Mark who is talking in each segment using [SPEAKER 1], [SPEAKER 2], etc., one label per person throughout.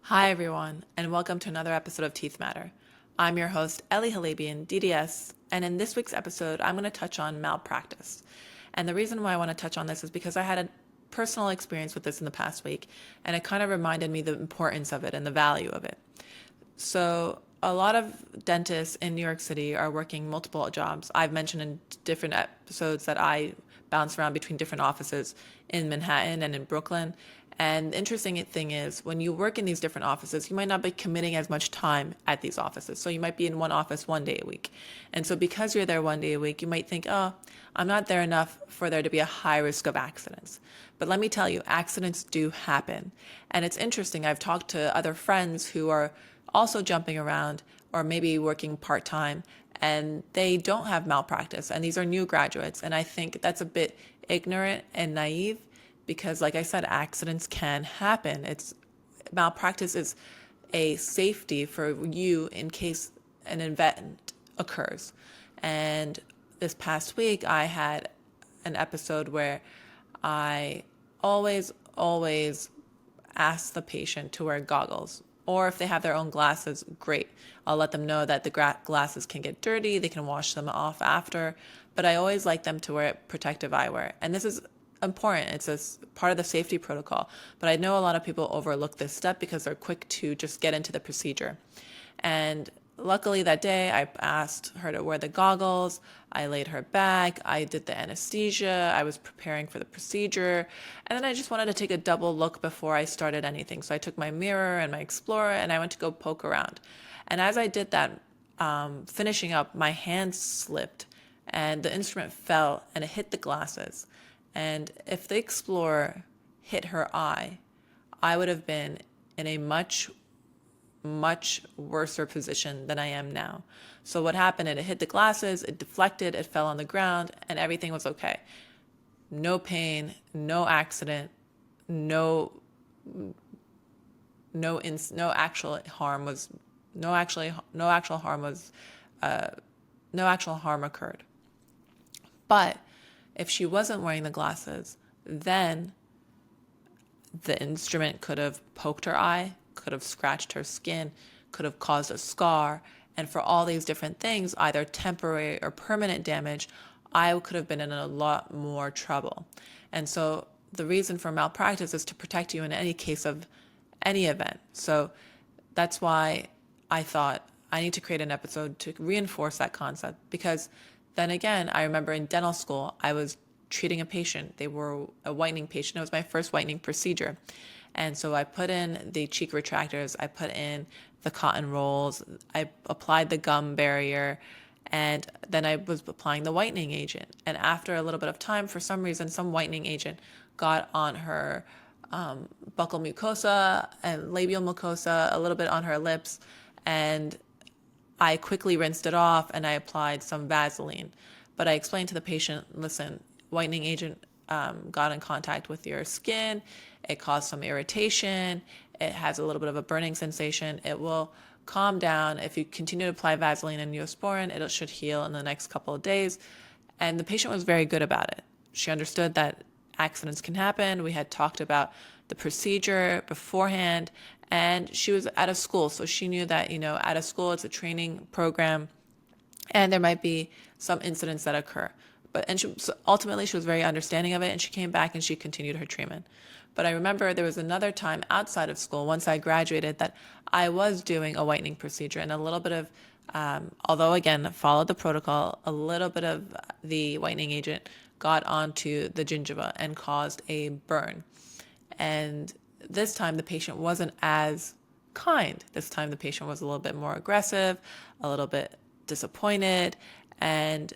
[SPEAKER 1] Hi, everyone, and welcome to another episode of Teeth Matter. I'm your host, Ellie Halabian, DDS, and in this week's episode, I'm going to touch on malpractice. And the reason why I want to touch on this is because I had a personal experience with this in the past week, and it kind of reminded me the importance of it and the value of it. So, a lot of dentists in New York City are working multiple jobs. I've mentioned in different episodes that I bounce around between different offices in Manhattan and in Brooklyn. And the interesting thing is, when you work in these different offices, you might not be committing as much time at these offices. So, you might be in one office 1 day a week. And so, because you're there 1 day a week, you might think, oh, I'm not there enough for there to be a high risk of accidents. But let me tell you, accidents do happen. And it's interesting. I've talked to other friends who are also jumping around or maybe working part time and they don't have malpractice. And these are new graduates. And I think that's a bit ignorant and naive because, like I said, accidents can happen. It's malpractice is a safety for you in case an event occurs. And this past week, I had an episode where I always ask the patient to wear goggles. Or if they have their own glasses, great. I'll let them know that the glasses can get dirty, they can wash them off after. But I always like them to wear protective eyewear. And this is important. It's a part of the safety protocol. But I know a lot of people overlook this step because they're quick to just get into the procedure. And luckily that day I asked her to wear the goggles. I laid her back. I did the anesthesia. I was preparing for the procedure. And then I just wanted to take a double look before I started anything. So I took my mirror and my Explorer and I went to go poke around. And as I did that, finishing up, my hand slipped and the instrument fell and it hit the glasses. And if the Explorer hit her eye, I would have been in a much worser position than I am now. So what happened, it hit the glasses, it deflected, it fell on the ground, and everything was okay. No pain, no accident, no actual harm was no actual harm occurred. But if she wasn't wearing the glasses, then the instrument could have poked her eye, could have scratched her skin, could have caused a scar. And for all these different things, either temporary or permanent damage, I could have been in a lot more trouble. And so the reason for malpractice is to protect you in any case of any event. So that's why I thought I need to create an episode to reinforce that concept. Because then again, I remember in dental school, I was treating a patient. They were a whitening patient. It was my first whitening procedure. And so I put in the cheek retractors, I put in the cotton rolls, I applied the gum barrier, and then I was applying the whitening agent. And after a little bit of time, for some reason, some whitening agent got on her buccal mucosa and labial mucosa, a little bit on her lips, and I quickly rinsed it off and I applied some Vaseline. But I explained to the patient, listen, whitening agent got in contact with your skin. It caused some irritation. It has a little bit of a burning sensation. It will calm down. If you continue to apply Vaseline and Neosporin, it should heal in the next couple of days. And the patient was very good about it. She understood that accidents can happen. We had talked about the procedure beforehand, and she was at a school. So she knew that, at a school, it's a training program and there might be some incidents that occur. So ultimately she was very understanding of it and she came back and she continued her treatment. But I remember there was another time outside of school, once I graduated, that I was doing a whitening procedure and a little bit of, although again, followed the protocol, a little bit of the whitening agent got onto the gingiva and caused a burn. And this time the patient wasn't as kind. This time the patient was a little bit more aggressive, a little bit disappointed, and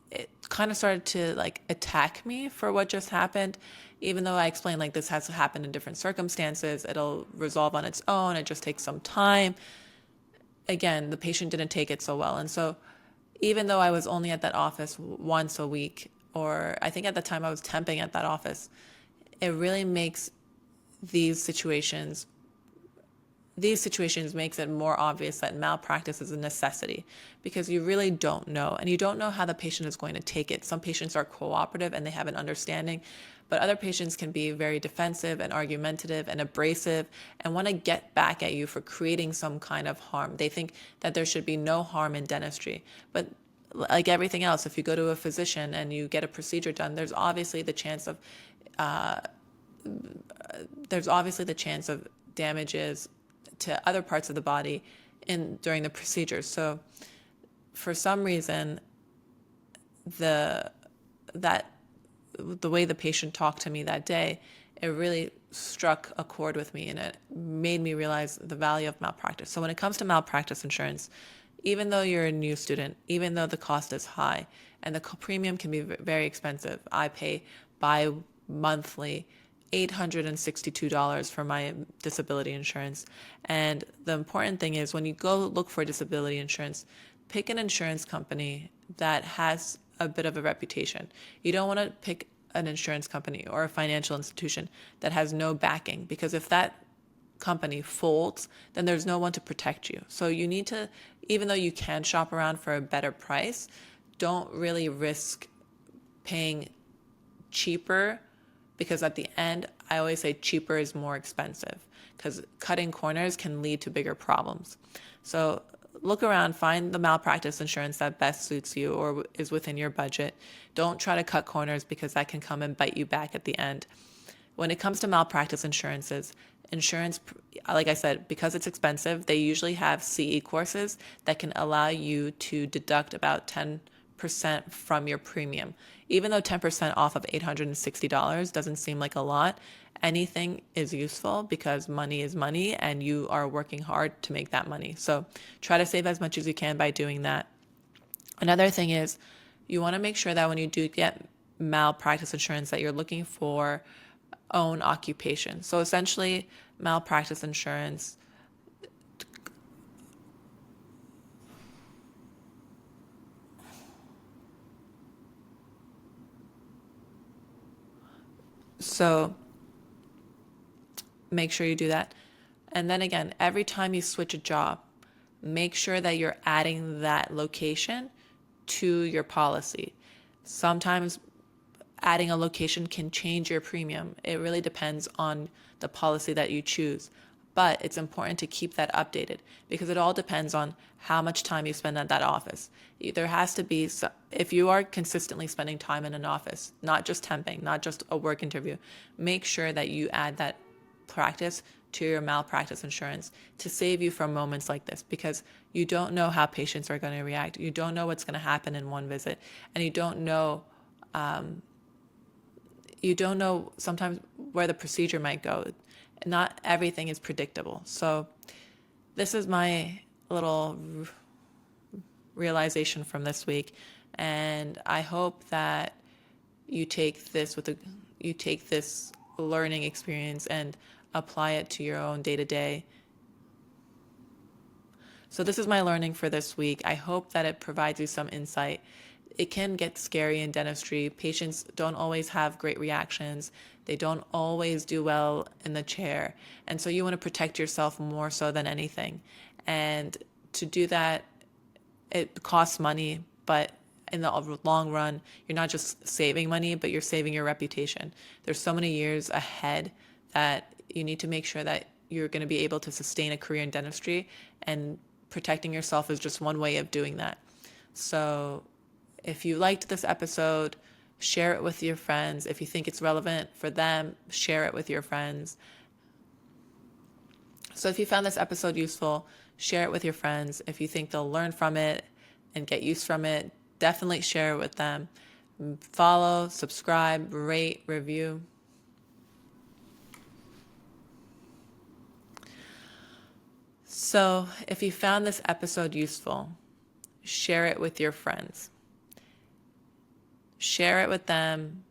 [SPEAKER 1] it kind of started to attack me for what just happened. Even though I explained this has to happen in different circumstances, it'll resolve on its own, it just takes some time. Again, the patient didn't take it so well. And so even though I was only at that office once a week, or I think at the time I was temping at that office, it really makes these situations these situations makes it more obvious that malpractice is a necessity, because you really don't know, and you don't know how the patient is going to take it. Some patients are cooperative and they have an understanding, but other patients can be very defensive and argumentative and abrasive and want to get back at you for creating some kind of harm. They think that there should be no harm in dentistry, but like everything else, if you go to a physician and you get a procedure done, there's obviously the chance of damages to other parts of the body during the procedure. So for some reason, the way the patient talked to me that day, it really struck a chord with me, and it made me realize the value of malpractice. So when it comes to malpractice insurance, even though you're a new student, even though the cost is high and the premium can be very expensive, I pay bi-monthly $862 for my disability insurance. And the important thing is, when you go look for disability insurance, pick an insurance company that has a bit of a reputation. You don't want to pick an insurance company or a financial institution that has no backing, because if that company folds, then there's no one to protect you. So you need to, even though you can shop around for a better price, don't really risk paying cheaper, because at the end, I always say cheaper is more expensive, because cutting corners can lead to bigger problems. So look around, find the malpractice insurance that best suits you or is within your budget. Don't try to cut corners, because that can come and bite you back at the end. When it comes to malpractice insurance, like I said, because it's expensive, they usually have CE courses that can allow you to deduct about 10% from your premium. Even though 10% off of $860 doesn't seem like a lot, anything is useful, because money is money and you are working hard to make that money. So try to save as much as you can by doing that. Another thing is, you want to make sure that when you do get malpractice insurance, that you're looking for own occupation. So essentially, malpractice insurance So make sure you do that. And then again, every time you switch a job, make sure that you're adding that location to your policy. Sometimes adding a location can change your premium. It really depends on the policy that you choose. But it's important to keep that updated, because it all depends on how much time you spend at that office. There has to be, if you are consistently spending time in an office, not just temping, not just a work interview, make sure that you add that practice to your malpractice insurance to save you from moments like this, because you don't know how patients are going to react. You don't know what's going to happen in one visit, and you don't know sometimes where the procedure might go. Not everything is predictable. So this is my little realization from this week, and I hope that you take this learning experience and apply it to your own day-to-day. So this is my learning for this week. I hope that it provides you some insight. It can get scary in dentistry. Patients don't always have great reactions. They don't always do well in the chair. And so you want to protect yourself more so than anything. And to do that, it costs money, but in the long run, you're not just saving money, but you're saving your reputation. There's so many years ahead that you need to make sure that you're going to be able to sustain a career in dentistry, and protecting yourself is just one way of doing that. So if you liked this episode, share it with your friends. If you think it's relevant for them, share it with your friends. So if you found this episode useful, share it with your friends. If you think they'll learn from it and get use from it, definitely share it with them. Follow, subscribe, rate, review. So if you found this episode useful, share it with your friends. Share it with them.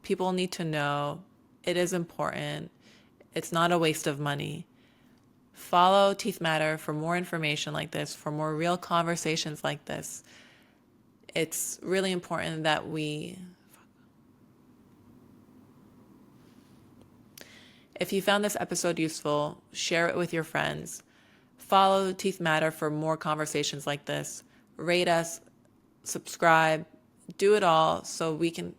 [SPEAKER 1] People need to know. It is important. It's not a waste of money. Follow Teeth Matter for more information like this, for more real conversations like this. It's really important that If you found this episode useful, share it with your friends. Follow Teeth Matter for more conversations like this. Rate us, subscribe, do it all so we can...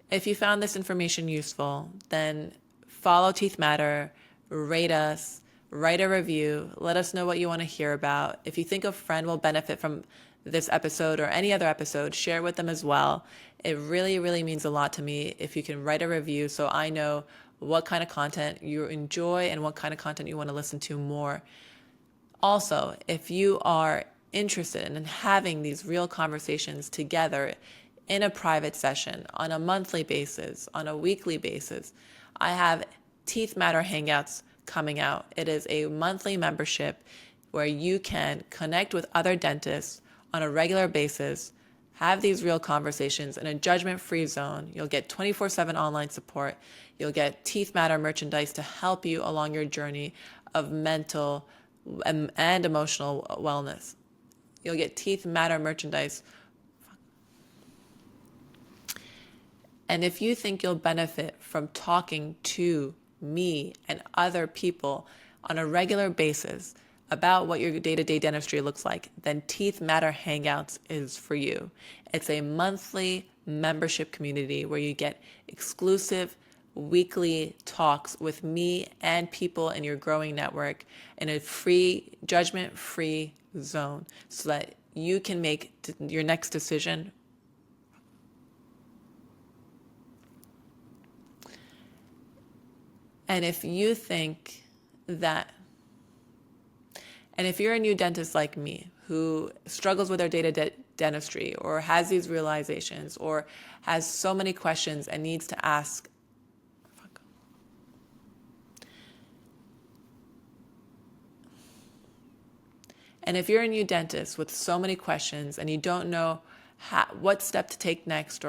[SPEAKER 1] If you found this information useful, then follow Teeth Matter, rate us, write a review, let us know what you want to hear about. If you think a friend will benefit from this episode or any other episode, share with them as well. It really, really means a lot to me if you can write a review so I know what kind of content you enjoy and what kind of content you want to listen to more. Also, if you are interested in having these real conversations together in a private session on a monthly basis, on a weekly basis, I have Teeth Matter Hangouts coming out. It is a monthly membership where you can connect with other dentists on a regular basis, have these real conversations in a judgment-free zone. You'll get 24/7 online support. You'll get Teeth Matter merchandise to help you along your journey of mental and emotional wellness. You'll get Teeth Matter merchandise. And if you think you'll benefit from talking to me and other people on a regular basis about what your day-to-day dentistry looks like, then Teeth Matter Hangouts is for you. It's a monthly membership community where you get exclusive weekly talks with me and people in your growing network in a free, judgment-free zone so that you can make your next decision. And if you think that, and if you're a new dentist like me who struggles with their day-to-day dentistry or has these realizations or has so many questions and needs to ask, and if you're a new dentist with so many questions and you don't know what step to take next,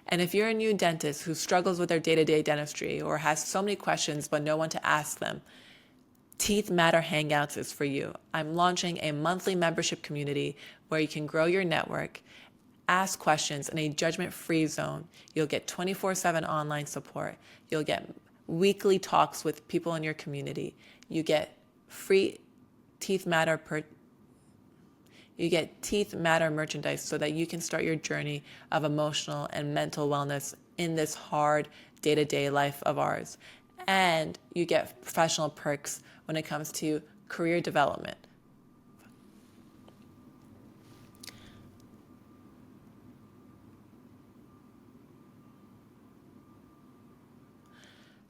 [SPEAKER 1] and if you're a new dentist who struggles with their day-to-day dentistry or has so many questions but no one to ask them, Teeth Matter Hangouts is for you. I'm launching a monthly membership community where you can grow your network, ask questions in a judgment-free zone. You'll get 24/7 online support. You'll get weekly talks with people in your community. You get free Teeth Matter Teeth Matter merchandise so that you can start your journey of emotional and mental wellness in this hard day-to-day life of ours. And you get professional perks when it comes to career development.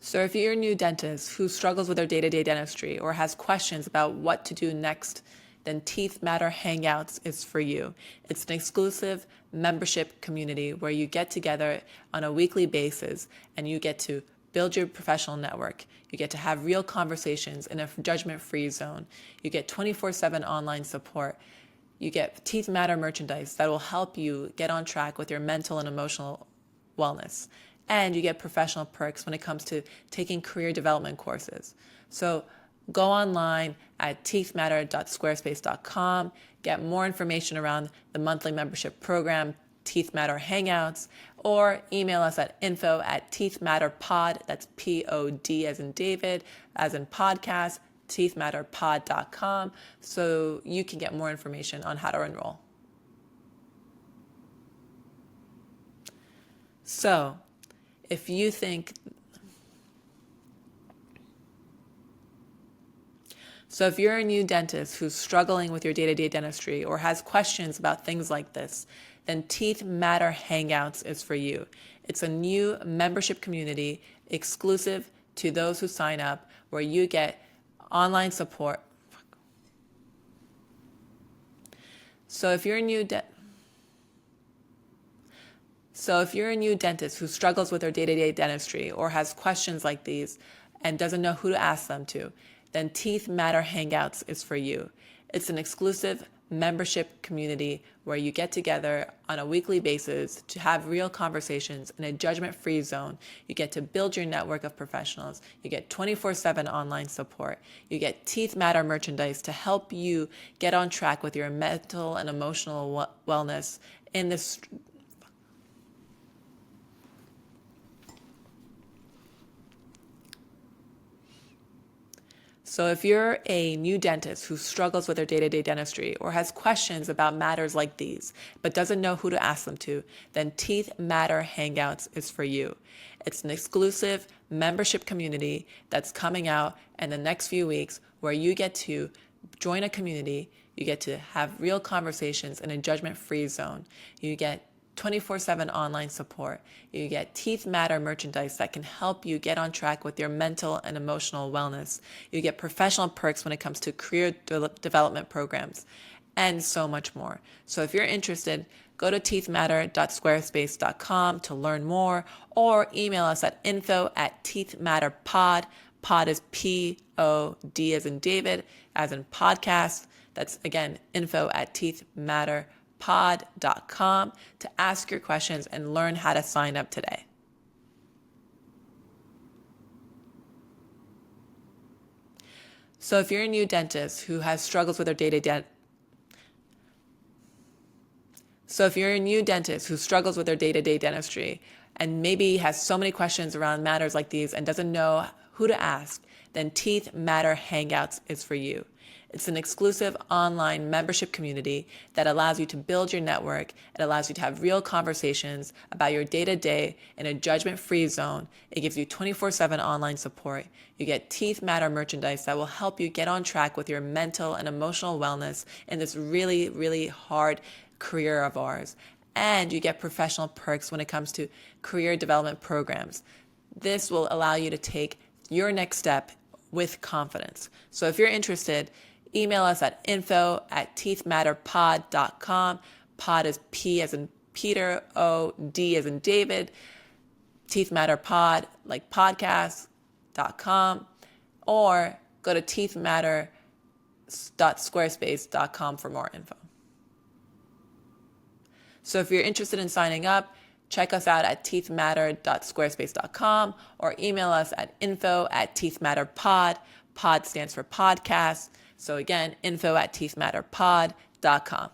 [SPEAKER 1] So if you're a new dentist who struggles with their day-to-day dentistry or has questions about what to do next, then Teeth Matter Hangouts is for you. It's an exclusive membership community where you get together on a weekly basis and you get to build your professional network. You get to have real conversations in a judgment-free zone. You get 24/7 online support. You get Teeth Matter merchandise that will help you get on track with your mental and emotional wellness. And you get professional perks when it comes to taking career development courses. So go online at teethmatter.squarespace.com, get more information around the monthly membership program, Teeth Matter Hangouts, or email us at info@teethmatterpod, that's P-O-D as in David, as in podcast, teethmatterpod.com, so you can get more information on how to enroll. So, if you think, if you're a new dentist who's struggling with your day-to-day dentistry or has questions about things like this, then Teeth Matter Hangouts is for you. It's a new membership community exclusive to those who sign up where you get online support. So if you're a new dentist who struggles with their day-to-day dentistry or has questions like these and doesn't know who to ask them to, then Teeth Matter Hangouts is for you. It's an exclusive membership community where you get together on a weekly basis to have real conversations in a judgment-free zone. You get to build your network of professionals. You get 24/7 online support. You get Teeth Matter merchandise to help you get on track with your mental and emotional wellness in this. So if you're a new dentist who struggles with their day-to-day dentistry or has questions about matters like these, but doesn't know who to ask them to, then Teeth Matter Hangouts is for you. It's an exclusive membership community that's coming out in the next few weeks where you get to join a community, you get to have real conversations in a judgment-free zone. You get 24/7 online support. You get Teeth Matter merchandise that can help you get on track with your mental and emotional wellness. You get professional perks when it comes to career development programs, and so much more. So if you're interested, go to teethmatter.squarespace.com to learn more, or email us at info@teethmatterpod. Pod is P-O-D as in David, as in podcast. That's, again, info@teethmatterpod.com to ask your questions and learn how to sign up today. So if you're a new dentist who has struggles with their day-to-day dentistry and maybe has so many questions around matters like these and doesn't know who to ask, then Teeth Matter Hangouts is for you. It's an exclusive online membership community that allows you to build your network. It allows you to have real conversations about your day-to-day in a judgment-free zone. It gives you 24/7 online support. You get Teeth Matter merchandise that will help you get on track with your mental and emotional wellness in this really, really hard career of ours. And you get professional perks when it comes to career development programs. This will allow you to take your next step with confidence. So if you're interested, email us at info@teethmatterpod.com. Pod is P as in Peter, O-D as in David. Teethmatterpod, like podcast.com. Or go to teethmatter.squarespace.com for more info. So if you're interested in signing up, check us out at teethmatter.squarespace.com or email us at info@teethmatterpod. Pod stands for podcast. So again, info@teethmatterpod.com.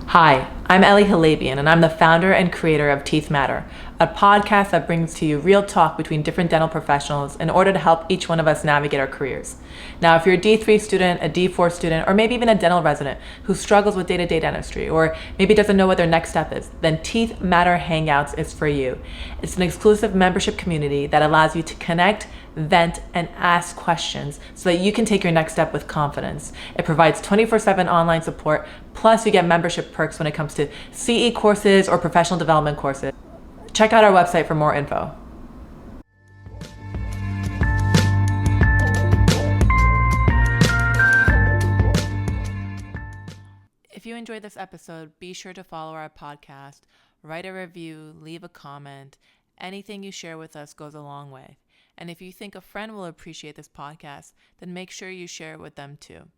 [SPEAKER 1] Hi, I'm Ellie Halabian, and I'm the founder and creator of Teeth Matter, a podcast that brings to you real talk between different dental professionals in order to help each one of us navigate our careers. Now, if you're a D3 student, a D4 student, or maybe even a dental resident who struggles with day-to-day dentistry, or maybe doesn't know what their next step is, then Teeth Matter Hangouts is for you. It's an exclusive membership community that allows you to connect, vent, and ask questions so that you can take your next step with confidence. It provides 24/7 online support, plus you get membership perks when it comes to CE courses or professional development courses. Check out our website for more info. If you enjoyed this episode, be sure to follow our podcast, write a review, leave a comment. Anything you share with us goes a long way. And if you think a friend will appreciate this podcast, then make sure you share it with them too.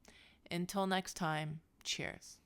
[SPEAKER 1] Until next time, cheers.